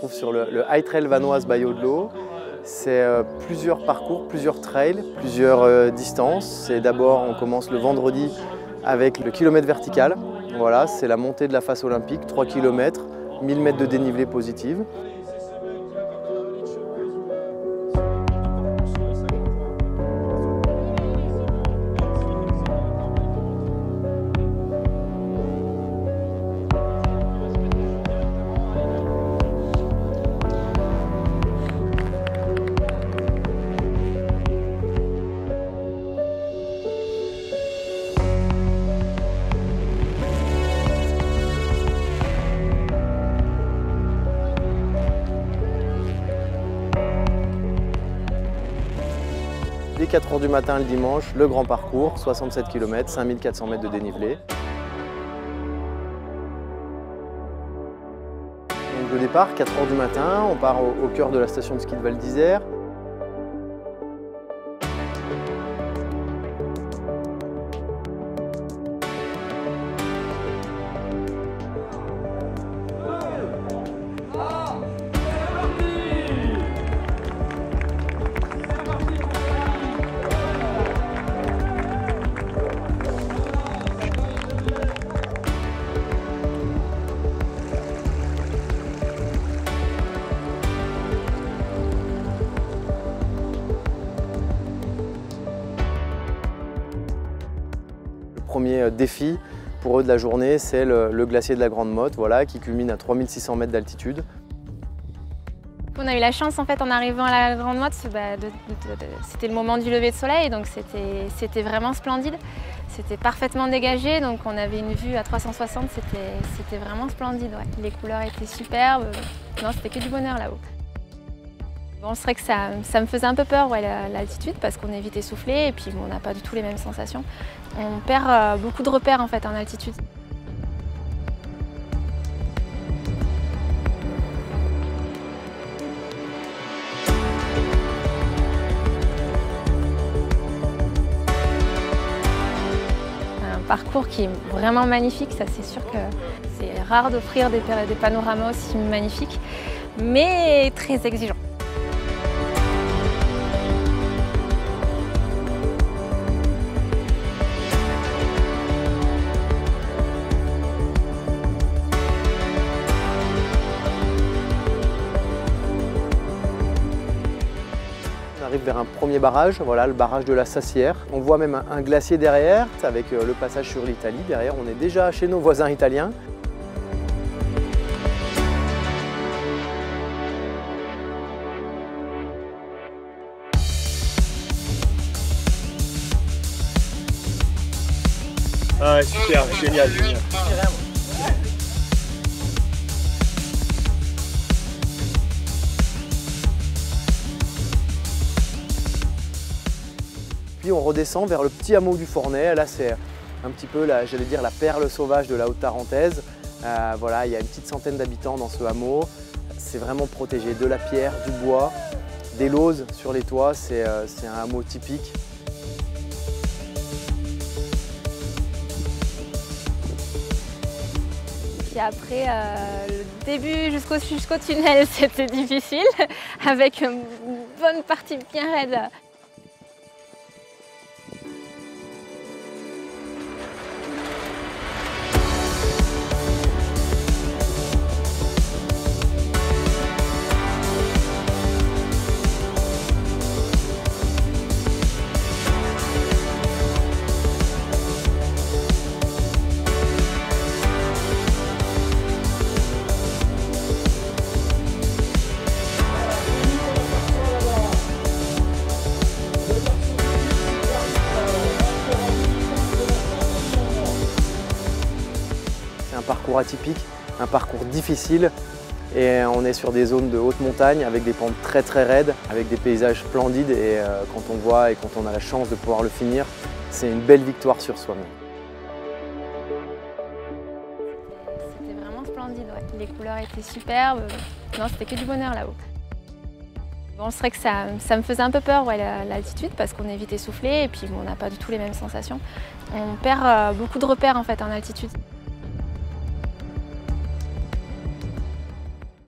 trouve sur le High Trail Vanoise Baie de l'Eau. C'est plusieurs parcours, plusieurs trails, plusieurs distances. C'est d'abord, on commence le vendredi avec le kilomètre vertical. Voilà, c'est la montée de la face olympique, 3 km, 1000 mètres de dénivelé positive. Dès 4 h du matin le dimanche, le grand parcours, 67 km, 5400 mètres de dénivelé. Donc le départ, 4 h du matin, on part au cœur de la station de ski de Val d'Isère. Le premier défi pour eux de la journée, c'est le glacier de la Grande Motte, voilà, qui culmine à 3600 mètres d'altitude. On a eu la chance en fait en arrivant à la Grande Motte, c'était le moment du lever de soleil, donc c'était vraiment splendide. C'était parfaitement dégagé, donc on avait une vue à 360, c'était vraiment splendide. Ouais. Les couleurs étaient superbes, non c'était que du bonheur là-haut. Bon, c'est vrai que ça me faisait un peu peur, ouais, l'altitude, parce qu'on est vite essoufflé et puis bon, on n'a pas du tout les mêmes sensations. On perd beaucoup de repères en fait en altitude. Un parcours qui est vraiment magnifique, ça c'est sûr que c'est rare d'offrir des panoramas aussi magnifiques, mais très exigeants. On arrive vers un premier barrage, voilà, le barrage de la Sassière. On voit même un glacier derrière, avec le passage sur l'Italie. Derrière, on est déjà chez nos voisins italiens. Ah super, génial, génial. Puis on redescend vers le petit hameau du Fournet. Là, c'est un petit peu, j'allais dire, la perle sauvage de la Haute-Tarentaise. Voilà, il y a une petite centaine d'habitants dans ce hameau. C'est vraiment protégé. De la pierre, du bois, des lauses sur les toits. C'est un hameau typique. Puis après, le début jusqu'au tunnel, c'était difficile, avec une bonne partie bien raide. Un parcours atypique, un parcours difficile et on est sur des zones de haute montagne avec des pentes très raides, avec des paysages splendides et quand on voit et quand on a la chance de pouvoir le finir, c'est une belle victoire sur soi-même. C'était vraiment splendide, ouais. Les couleurs étaient superbes, non c'était que du bonheur là-haut. Bon, c'est vrai que ça me faisait un peu peur, ouais, l'altitude, parce qu'on est vite essoufflé et puis bon, on n'a pas du tout les mêmes sensations. On perd beaucoup de repères en fait en altitude.